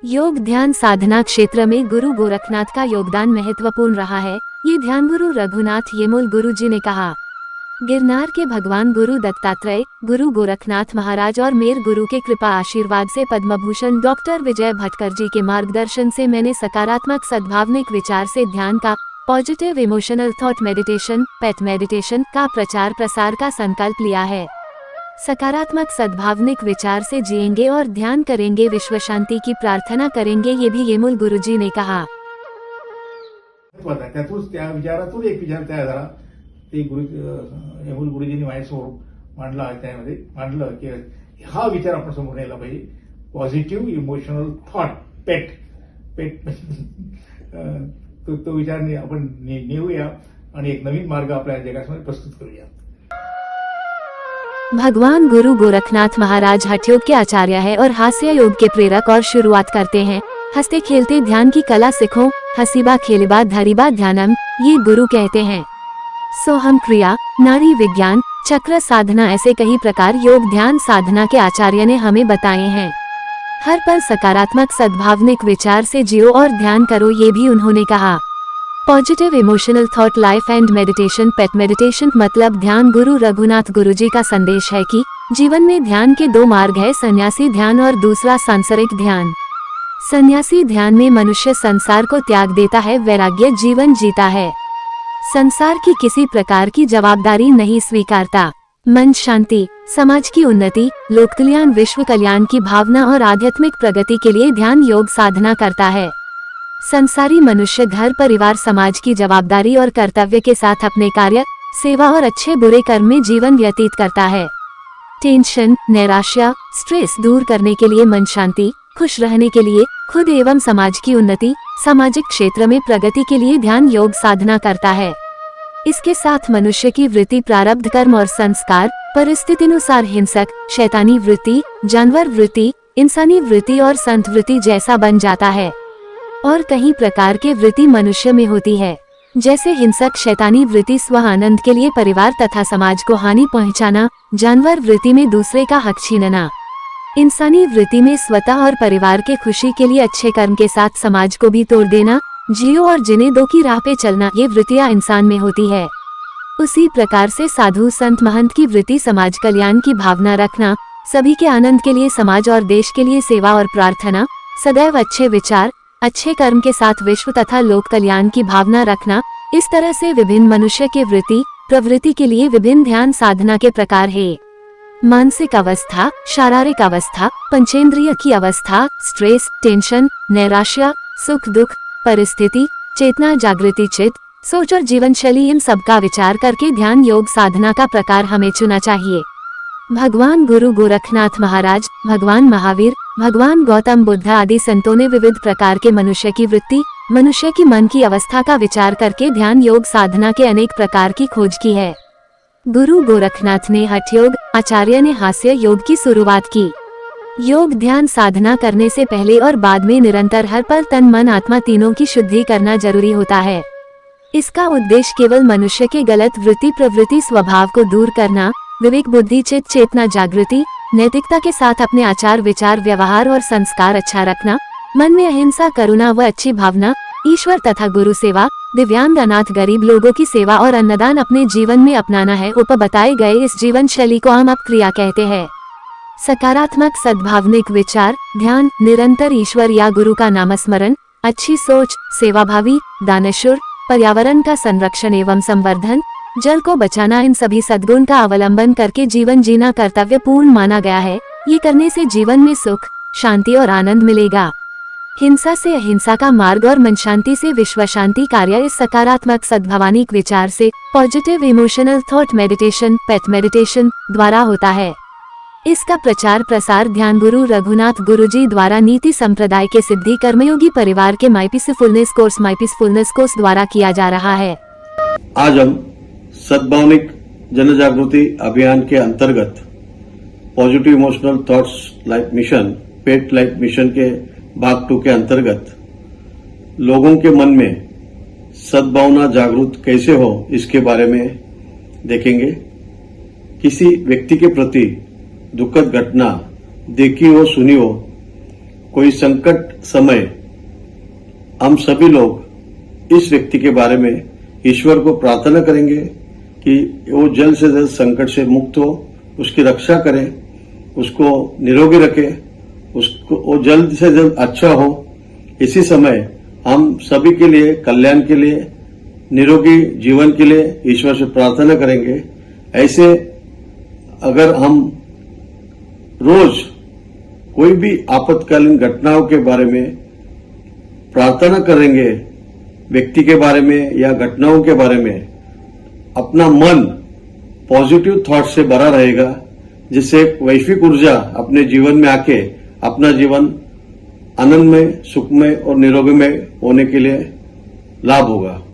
योग ध्यान साधना क्षेत्र में गुरु गोरखनाथ का योगदान महत्वपूर्ण रहा है। ये ध्यान गुरु रघुनाथ येमुल गुरु जी ने कहा। गिरनार के भगवान गुरु दत्तात्रेय, गुरु गोरखनाथ महाराज और मेर गुरु के कृपा आशीर्वाद से पद्मभूषण डॉक्टर विजय भटकर जी के मार्गदर्शन से मैंने सकारात्मक सद्भावनिक विचार से ध्यान का पॉजिटिव इमोशनल थॉट मेडिटेशन पेट मेडिटेशन का प्रचार प्रसार का संकल्प लिया है। सकारात्मक सद्भावनिक विचार से जिएंगे और ध्यान करेंगे, विश्व शांति की प्रार्थना करेंगे, ये भी येमुल गुरुजी ने कहा। त्या विचारातून एक विचार तयार झाला। ते येमुल गुरुजींनी माझ्यासमोर मांडला, त्यामध्ये मांडलं की हा विचार आपण समोर न्यायला पाहिजे, पॉझिटिव्ह इमोशनल थॉट पेट तो विचार आपण नेऊया आणि एक नवीन मार्ग आपल्या जगासमोर प्रस्तुत करूया। भगवान गुरु गोरखनाथ महाराज हठयोग के आचार्य है और हास्य योग के प्रेरक और शुरुआत करते हैं। हंसते खेलते ध्यान की कला सीखो, हसीबा खेलबा धरीबा ध्यानम, ये गुरु कहते हैं। सोहम क्रिया, नाड़ी विज्ञान, चक्र साधना, ऐसे कई प्रकार योग ध्यान साधना के आचार्य ने हमें बताए हैं। हर पल सकारात्मक सद्भावनिक विचार से जियो और ध्यान करो, ये भी उन्होंने कहा। Positive emotional thought life and meditation pet meditation मतलब ध्यान। गुरु रघुनाथ गुरुजी का संदेश है कि जीवन में ध्यान के दो मार्ग है, सन्यासी ध्यान और दूसरा सांसारिक ध्यान। सन्यासी ध्यान में मनुष्य संसार को त्याग देता है, वैराग्य जीवन जीता है, संसार की किसी प्रकार की जवाबदारी नहीं स्वीकारता। मन शांति, समाज की उन्नति, लोक कल्याण, विश्व कल्याण की भावना और आध्यात्मिक प्रगति के लिए ध्यान योग साधना करता है। संसारी मनुष्य घर परिवार समाज की जवाबदारी और कर्तव्य के साथ अपने कार्य, सेवा और अच्छे बुरे कर्म में जीवन व्यतीत करता है। टेंशन, नैराश्य, स्ट्रेस दूर करने के लिए मन शांति, खुश रहने के लिए खुद एवं समाज की उन्नति, सामाजिक क्षेत्र में प्रगति के लिए ध्यान योग साधना करता है। इसके साथ मनुष्य की वृत्ति प्रारब्ध कर्म और संस्कार परिस्थितिनुसार हिंसक, शैतानी वृत्ति, जानवर वृत्ति, इंसानी वृत्ति और संत वृत्ति जैसा बन जाता है। और कई प्रकार के वृत्ति मनुष्य में होती है, जैसे हिंसक शैतानी वृत्ति स्व आनंद के लिए परिवार तथा समाज को हानि पहुंचाना, जानवर वृत्ति में दूसरे का हक छीनना, इंसानी वृत्ति में स्वतः और परिवार के खुशी के लिए अच्छे कर्म के साथ समाज को भी तोड़ देना, जियो और जिने दो की राह पे चलना, ये वृत्तियां इंसान में होती है। उसी प्रकार से साधु संत महंत की वृत्ति समाज कल्याण की भावना रखना, सभी के आनंद के लिए समाज और देश के लिए सेवा और प्रार्थना, सदैव अच्छे विचार अच्छे कर्म के साथ विश्व तथा लोक कल्याण की भावना रखना, इस तरह से विभिन्न मनुष्य के वृत्ति प्रवृत्ति के लिए विभिन्न ध्यान साधना के प्रकार है। मानसिक अवस्था, शारीरिक अवस्था, पंचेंद्रिय की अवस्था, स्ट्रेस, टेंशन, नैराश्य, सुख दुख, परिस्थिति, चेतना, जागृति, चित्त, सोच और जीवन शैली, इन सब का विचार करके ध्यान योग साधना का प्रकार हमें चुना चाहिए। भगवान गुरु गोरखनाथ महाराज, भगवान महावीर, भगवान गौतम बुद्ध आदि संतों ने विविध प्रकार के मनुष्य की वृत्ति, मनुष्य की मन की अवस्था का विचार करके ध्यान योग साधना के अनेक प्रकार की खोज की है। गुरु गोरखनाथ ने हठ योग, आचार्य ने हास्य योग की शुरुआत की। योग ध्यान साधना करने से पहले और बाद में निरंतर हर पल तन मन आत्मा तीनों की शुद्धि करना जरूरी होता है। इसका उद्देश्य केवल मनुष्य के गलत वृत्ति प्रवृत्ति स्वभाव को दूर करना, विवेक बुद्धि चित्त चेतना जागृति नैतिकता के साथ अपने आचार विचार व्यवहार और संस्कार अच्छा रखना, मन में अहिंसा करुणा व अच्छी भावना, ईश्वर तथा गुरु सेवा, दिव्यांग अनाथ गरीब लोगों की सेवा और अन्नदान अपने जीवन में अपनाना है। ऊपर बताए गए इस जीवन शैली को हम क्रिया कहते हैं। सकारात्मक सद्भावनिक विचार, ध्यान, निरंतर ईश्वर या गुरु का नामस्मरण, अच्छी सोच, सेवाभावी, दानशूर, पर्यावरण का संरक्षण एवं संवर्धन, जल को बचाना, इन सभी सद्गुण का अवलंबन करके जीवन जीना कर्तव्य पूर्ण माना गया है। ये करने से जीवन में सुख शांति और आनंद मिलेगा। हिंसा से अहिंसा का मार्ग और मन शांति से विश्व शांति कार्य इस सकारात्मक सद्भावनिक विचार से पॉजिटिव इमोशनल थॉट मेडिटेशन पेट मेडिटेशन द्वारा होता है। इसका प्रचार प्रसार ध्यान गुरु रघुनाथ गुरुजी द्वारा नीति संप्रदाय के सिद्धि कर्मयोगी परिवार के माई पीसफुलनेस कोर्स द्वारा किया जा रहा है। आज हम सद्भावनिक जन जागृति अभियान के अंतर्गत positive emotional thoughts life mission पेट लाइफ मिशन के भाग 2 के अंतर्गत लोगों के मन में सद्भावना जागृत कैसे हो इसके बारे में देखेंगे। किसी व्यक्ति के प्रति दुखद घटना देखी हो सुनी हो, कोई संकट समय हम सभी लोग इस व्यक्ति के बारे में ईश्वर को प्रार्थना करेंगे कि वो जल्द से जल्द संकट से मुक्त हो, उसकी रक्षा करें, उसको निरोगी रखे, उसको वो जल्द से जल्द अच्छा हो। इसी समय हम सभी के लिए, कल्याण के लिए, निरोगी जीवन के लिए ईश्वर से प्रार्थना करेंगे। ऐसे अगर हम रोज कोई भी आपातकालीन घटनाओं के बारे में प्रार्थना करेंगे, व्यक्ति के बारे में या घटनाओं के बारे में, अपना मन पॉजिटिव थॉट से भरा रहेगा, जिससे एक वैश्विक ऊर्जा अपने जीवन में आके अपना जीवन आनंदमय, सुखमय और निरोगीमय होने के लिए लाभ होगा।